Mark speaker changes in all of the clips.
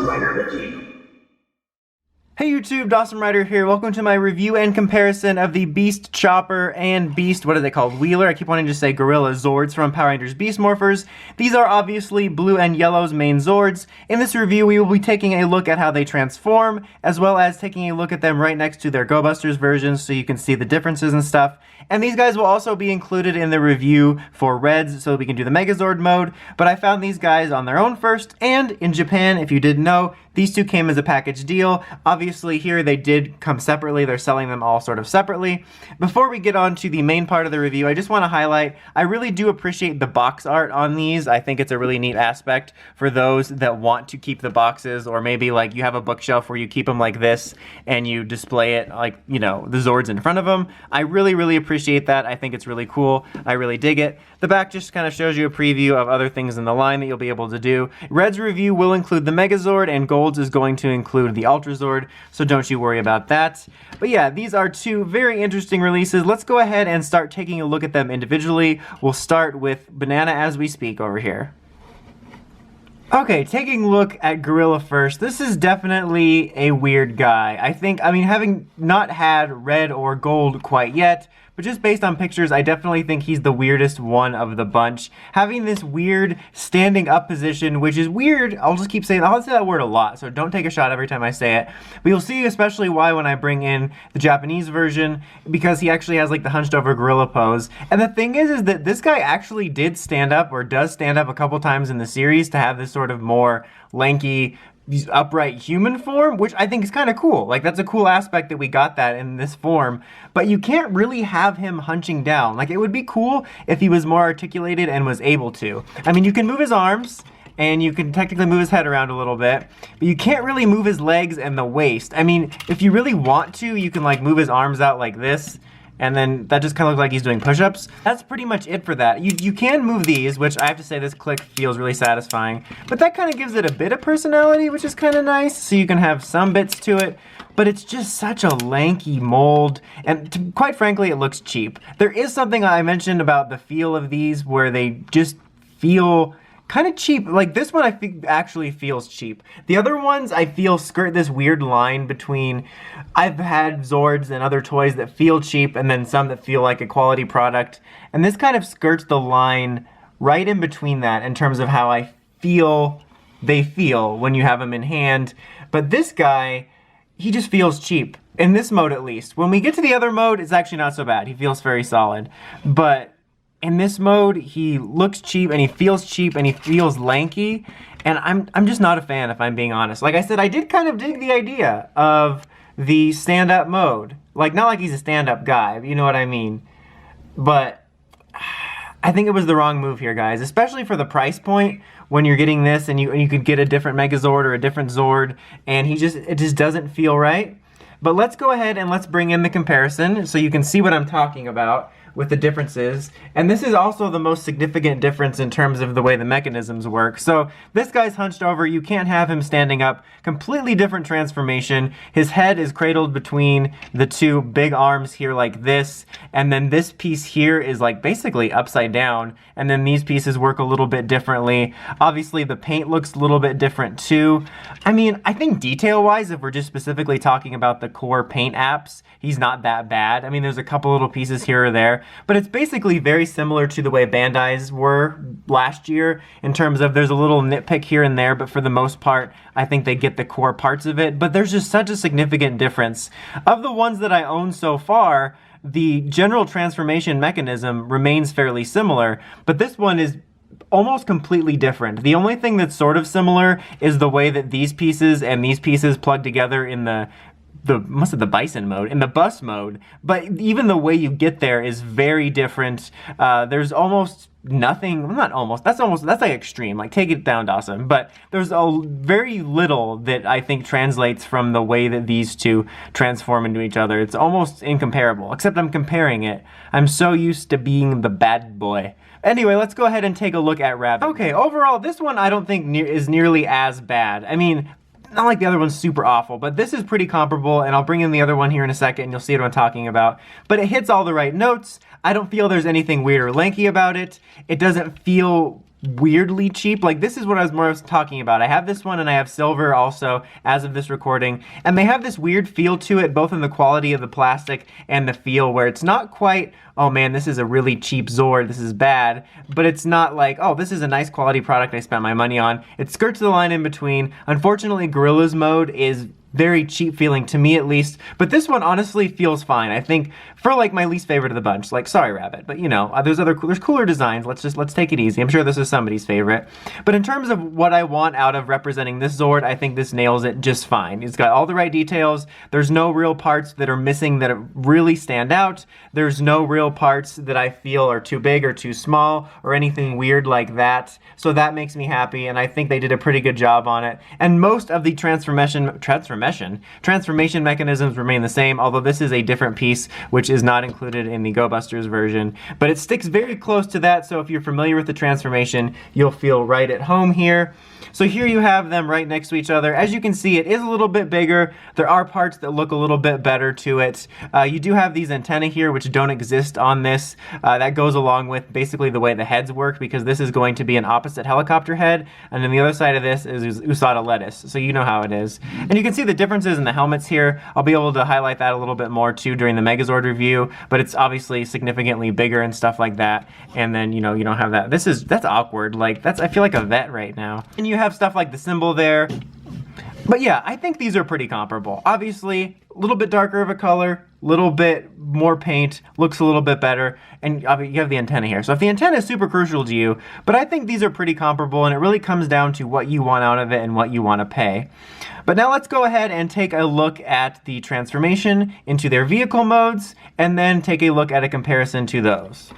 Speaker 1: Dawson Rider with you.
Speaker 2: Hey YouTube, Dawson Rider here. Welcome to my review and comparison of the Beast Chopper and Beast, what are they called? Wheeler. I keep wanting to say Gorilla Zords from Power Rangers Beast Mophers. These are obviously Blue and Yellow's main Zords. In this review, we will be taking a look at how they transform, as well as taking a look at them right next to their Go Busters versions so you can see the differences and stuff. And these guys will also be included in the review for Reds so we can do the Megazord mode. But I found these guys on their own first, and in Japan, if you didn't know, these two came as a package deal. Obviously here they did come separately, they're selling them all sort of separately. Before we get on to the main part of the review, I just want to highlight, I really do appreciate the box art on these. I think it's a really neat aspect for those that want to keep the boxes, or maybe like you have a bookshelf where you keep them like this and you display it like, you know, the Zords in front of them. I really appreciate that. I think it's really cool. I really dig it. The back just kind of shows you a preview of other things in the line that you'll be able to do. Red's review will include the Megazord, and Gold's is going to include the Ultra Zord, so don't you worry about that. But yeah, these are two very interesting releases. Let's go ahead and start taking a look at them individually. We'll start with Banana as we speak over here. Okay, taking a look at Gorilla first, this is definitely a weird guy. I mean, having not had Red or Gold quite yet, but just based on pictures, I definitely think he's the weirdest one of the bunch. Having this weird standing up position, which is weird, I'll just keep saying, I'll say that word a lot, so don't take a shot every time I say it. But you'll see especially why when I bring in the Japanese version, because he actually has like the hunched over gorilla pose. And the thing is that this guy actually did stand up, or does stand up a couple times in the series to have this sort of more lanky, upright human form, which I think is kind of cool. Like, that's a cool aspect that we got that in this form, but you can't really have him hunching down. Like, it would be cool if he was more articulated and was able to. I mean, you can move his arms, and you can technically move his head around a little bit, but you can't really move his legs and the waist. I mean, if you really want to, you can like move his arms out like this, and then that just kind of looks like he's doing push-ups. That's pretty much it for that. You can move these, which I have to say this click feels really satisfying, but that kind of gives it a bit of personality, which is kind of nice, so you can have some bits to it, but it's just such a lanky mold, and quite frankly, it looks cheap. There is something I mentioned about the feel of these where they just feel kind of cheap. Like this one I think actually feels cheap. The other ones I feel skirt this weird line between, I've had Zords and other toys that feel cheap and then some that feel like a quality product. And this kind of skirts the line right in between that in terms of how I feel they feel when you have them in hand. But this guy, he just feels cheap. In this mode at least. When we get to the other mode, it's actually not so bad. He feels very solid. But in this mode, he looks cheap, and he feels lanky, and I'm just not a fan, if I'm being honest. Like I said, I did kind of dig the idea of the stand-up mode. Like, not like he's a stand-up guy, but you know what I mean. But I think it was the wrong move here, guys, especially for the price point when you're getting this, and you could get a different Megazord or a different Zord, and it just doesn't feel right. But let's go ahead and let's bring in the comparison so you can see what I'm talking about with the differences. And this is also the most significant difference in terms of the way the mechanisms work. So this guy's hunched over, you can't have him standing up. Completely different transformation. His head is cradled between the two big arms here like this, and then this piece here is like basically upside down, and then these pieces work a little bit differently. Obviously the paint looks a little bit different too. I mean, I think detail-wise, if we're just specifically talking about the core paint apps, he's not that bad. I mean, there's a couple little pieces here or there, but it's basically very similar to the way Bandai's were last year in terms of there's a little nitpick here and there, but for the most part, I think they get the core parts of it. But there's just such a significant difference. Of the ones that I own so far, the general transformation mechanism remains fairly similar, but this one is almost completely different. The only thing that's sort of similar is the way that these pieces and these pieces plug together in the bison mode, in the bus mode, but even the way you get there is very different. There's almost nothing, well, not almost, that's like extreme, like take it down, Dawson, but there's a very little that I think translates from the way that these two transform into each other. It's almost incomparable, except I'm comparing it. I'm so used to being the bad boy. Anyway, let's go ahead and take a look at Rabbit. Okay, overall, this one I don't think is nearly as bad. I mean, not like the other one's super awful, but this is pretty comparable, and I'll bring in the other one here in a second and you'll see what I'm talking about. But it hits all the right notes. I don't feel there's anything weird or lanky about it. It doesn't feel weirdly cheap. Like, this is what I was more talking about. I have this one and I have silver also as of this recording, and they have this weird feel to it, both in the quality of the plastic and the feel, where it's not quite, oh man, this is a really cheap Zord, this is bad, but it's not like, oh, this is a nice quality product I spent my money on. It skirts the line in between. Unfortunately, Gorilla's mode is very cheap feeling, to me at least, but this one honestly feels fine. I think for like my least favorite of the bunch, like, sorry Rabbit, but you know, there's cooler designs. Let's take it easy. I'm sure this is somebody's favorite, but in terms of what I want out of representing this Zord, I think this nails it just fine. It's got all the right details. There's no real parts that are missing that really stand out. There's no real parts that I feel are too big or too small or anything weird like that, so that makes me happy, and I think they did a pretty good job on it. And most of the transformation mechanisms remain the same, although this is a different piece which is not included in the Go Busters version, but it sticks very close to that, so if you're familiar with the transformation, you'll feel right at home here. So here you have them right next to each other. As you can see, it is a little bit bigger. There are parts that look a little bit better to it. You do have these antennae here which don't exist on this. That goes along with basically the way the heads work, because this is going to be an opposite helicopter head, and then the other side of this is USADA lettuce, so you know how it is. And you can see the differences in the helmets here. I'll be able to highlight that a little bit more too during the Megazord review, but it's obviously significantly bigger and stuff like that. And then, you know, you don't have that. That's awkward. Like, I feel like a vet right now. And you have stuff like the symbol there. But yeah, I think these are pretty comparable. Obviously, a little bit darker of a color, little bit more paint, looks a little bit better, and you have the antenna here. So if the antenna is super crucial to you, but I think these are pretty comparable, and it really comes down to what you want out of it and what you want to pay. But now let's go ahead and take a look at the transformation into their vehicle modes, and then take a look at a comparison to those.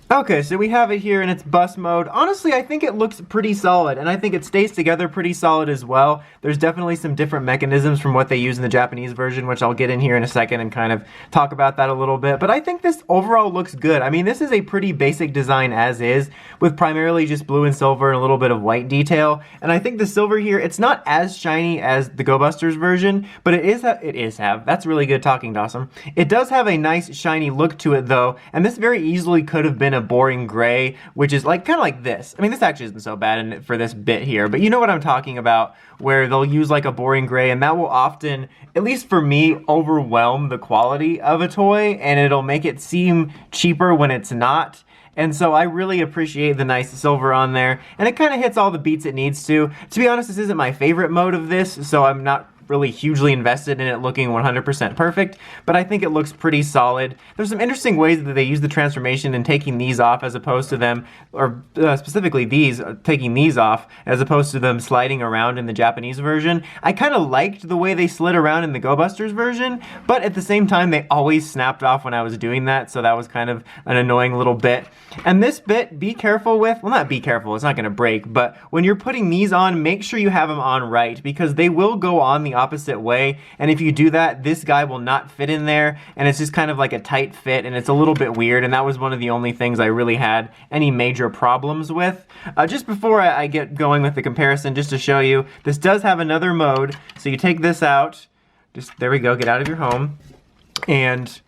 Speaker 2: Okay, so we have it here in its bus mode. Honestly, I think it looks pretty solid, and I think it stays together pretty solid as well. There's definitely some different mechanisms from what they use in the Japanese version, which I'll get in here in a second and kind of talk about that a little bit. But I think this overall looks good. I mean, this is a pretty basic design as is, with primarily just blue and silver and a little bit of white detail. And I think the silver here, it's not as shiny as the Go Busters version, but it is have. That's really good talking, Dawson. It does have a nice shiny look to it though, and this very easily could have been a boring gray, which is like kind of like this. I mean, this actually isn't so bad for this bit here, but you know what I'm talking about, where they'll use like a boring gray, and that will often, at least for me, overwhelm the quality of a toy, and it'll make it seem cheaper when it's not. And so I really appreciate the nice silver on there, and it kind of hits all the beats it needs to. To be honest, this isn't my favorite mode of this, so I'm not really hugely invested in it looking 100% perfect, but I think it looks pretty solid. There's some interesting ways that they use the transformation in taking these off as opposed to them, or specifically these, taking these off as opposed to them sliding around in the Japanese version. I kind of liked the way they slid around in the Go Busters version, but at the same time they always snapped off when I was doing that, so that was kind of an annoying little bit. And this bit, be careful with, well, not be careful, it's not going to break, but when you're putting these on, make sure you have them on right, because they will go on the opposite way, and if you do that, this guy will not fit in there, and it's just kind of like a tight fit, and it's a little bit weird, and that was one of the only things I really had any major problems with. Just before I get going with the comparison, just to show you, this does have another mode, so you take this out, just, there we go, get out of your home, and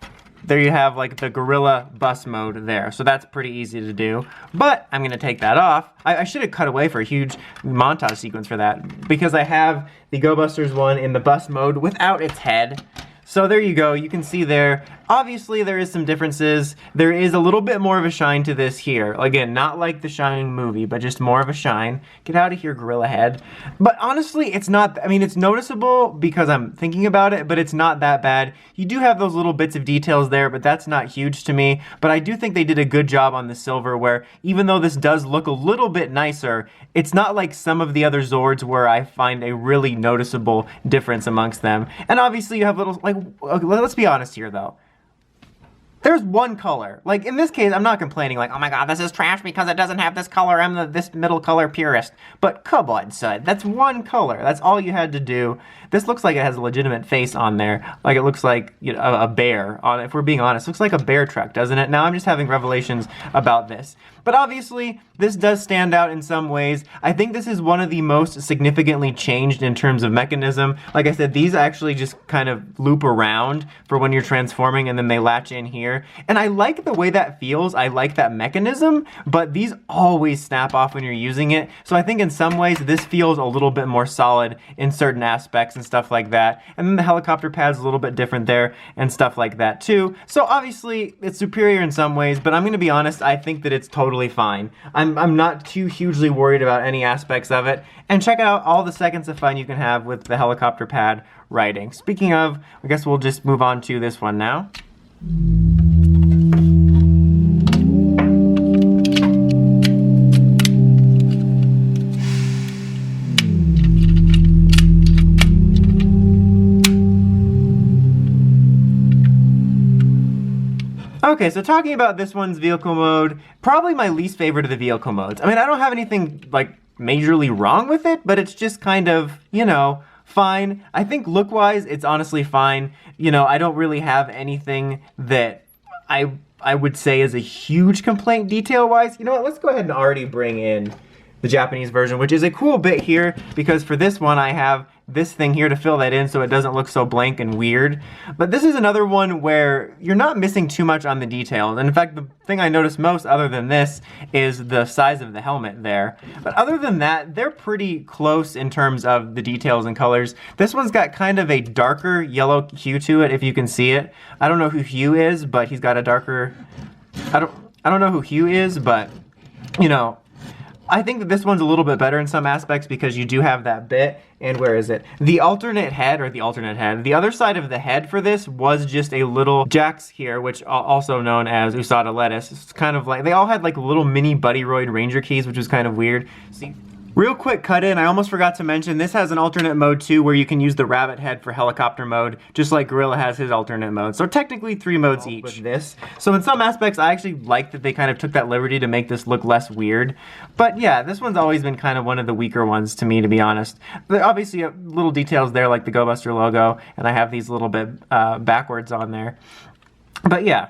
Speaker 2: there you have like the Gorilla bus mode there. So that's pretty easy to do. But I'm gonna take that off. I should have cut away for a huge montage sequence for that, because I have the Go Busters one in the bus mode without its head. So there you go, you can see there, obviously there is some differences. There is a little bit more of a shine to this here. Again, not like the Shine movie, but just more of a shine. Get out of here, Gorilla Head. But honestly, it's not, I mean, it's noticeable because I'm thinking about it, but it's not that bad. You do have those little bits of details there, but that's not huge to me. But I do think they did a good job on the silver, where even though this does look a little bit nicer, it's not like some of the other Zords where I find a really noticeable difference amongst them. And obviously you have little, like, let's be honest here though. There's one color. Like, in this case, I'm not complaining, like, oh my god, this is trash because it doesn't have this color, I'm this middle color purist. But come on, son, that's one color. That's all you had to do. This looks like it has a legitimate face on there. Like, it looks like, you know, a bear. If we're being honest, it looks like a bear truck, doesn't it? Now I'm just having revelations about this. But obviously, this does stand out in some ways. I think this is one of the most significantly changed in terms of mechanism. Like I said, these actually just kind of loop around for when you're transforming, and then they latch in here. And I like the way that feels. I like that mechanism, but these always snap off when you're using it. So I think in some ways, this feels a little bit more solid in certain aspects and stuff like that. And then the helicopter pad's a little bit different there and stuff like that too. So obviously, it's superior in some ways, but I'm gonna be honest, I think that it's totally fine. I'm not too hugely worried about any aspects of it. And check out all the seconds of fun you can have with the helicopter pad riding. Speaking of, I guess we'll just move on to this one now. Okay, so talking about this one's vehicle mode, probably my least favorite of the vehicle modes. I mean, I don't have anything, like, majorly wrong with it, but it's just kind of, you know, fine. I think look-wise, it's honestly fine. You know, I don't really have anything that I would say is a huge complaint detail-wise. You know what, let's go ahead and already bring in the Japanese version, which is a cool bit here, because for this one I have this thing here to fill that in so it doesn't look so blank and weird. But this is another one where you're not missing too much on the details. And in fact, the thing I noticed most other than this is the size of the helmet there. But other than that, they're pretty close in terms of the details and colors. This one's got kind of a darker yellow hue to it, if you can see it. I don't know who Hugh is, but he's got a darker... I don't know who Hugh is, but, you know, I think that this one's a little bit better in some aspects because you do have that bit. And where is it? The alternate head, the other side of the head for this was just a little jacks here, which also known as USADA lettuce. It's kind of like, they all had like little mini Buddy Roid Ranger keys, which was kind of weird. See, real quick cut in, I almost forgot to mention, this has an alternate mode too, where you can use the rabbit head for helicopter mode, just like Gorilla has his alternate mode. So technically 3 modes each with this. So in some aspects, I actually like that they kind of took that liberty to make this look less weird. But yeah, this one's always been kind of one of the weaker ones to me, to be honest. But obviously, little details there like the Go Buster logo, and I have these little bit backwards on there. But yeah.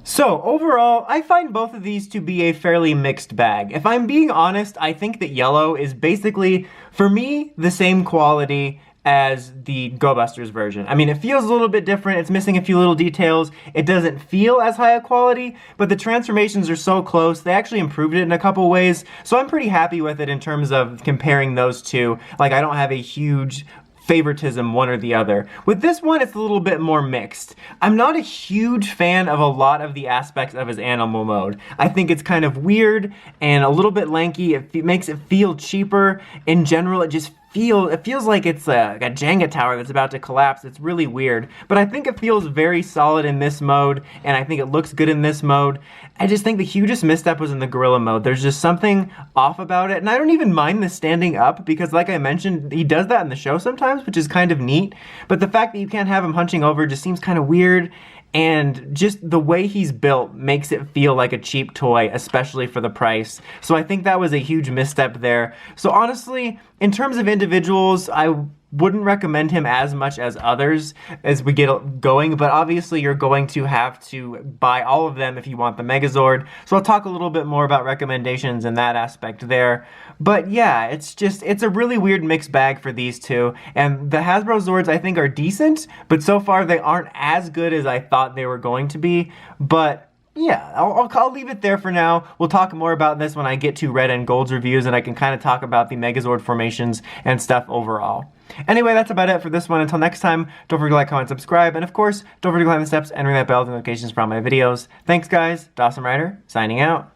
Speaker 2: So, overall, I find both of these to be a fairly mixed bag. If I'm being honest, I think that yellow is basically, for me, the same quality as the Go Busters version. I mean, it feels a little bit different, it's missing a few little details, it doesn't feel as high a quality, but the transformations are so close, they actually improved it in a couple ways, so I'm pretty happy with it in terms of comparing those two. Like, I don't have a huge favoritism one or the other. With this one, it's a little bit more mixed. I'm not a huge fan of a lot of the aspects of his animal mode. I think it's kind of weird and a little bit lanky. It makes it feel cheaper. In general, it feels like it's a Jenga tower that's about to collapse. It's really weird. But I think it feels very solid in this mode, and I think it looks good in this mode. I just think the hugest misstep was in the Gorilla mode. There's just something off about it, and I don't even mind the standing up, because like I mentioned, he does that in the show sometimes, which is kind of neat. But the fact that you can't have him hunching over just seems kind of weird. And just the way he's built makes it feel like a cheap toy, especially for the price. So I think that was a huge misstep there. So honestly, in terms of individuals, I wouldn't recommend him as much as others as we get going, but obviously you're going to have to buy all of them if you want the Megazord. So I'll talk a little bit more about recommendations in that aspect there. But yeah, it's a really weird mixed bag for these two. And the Hasbro Zords I think are decent, but so far they aren't as good as I thought they were going to be. But yeah, I'll leave it there for now. We'll talk more about this when I get to Red and Gold's reviews, and I can kind of talk about the Megazord formations and stuff overall. Anyway, that's about it for this one. Until next time, don't forget to like, comment, subscribe, and of course, don't forget to climb the steps and ring that bell to notifications for all my videos. Thanks guys, Dawson Rider, signing out.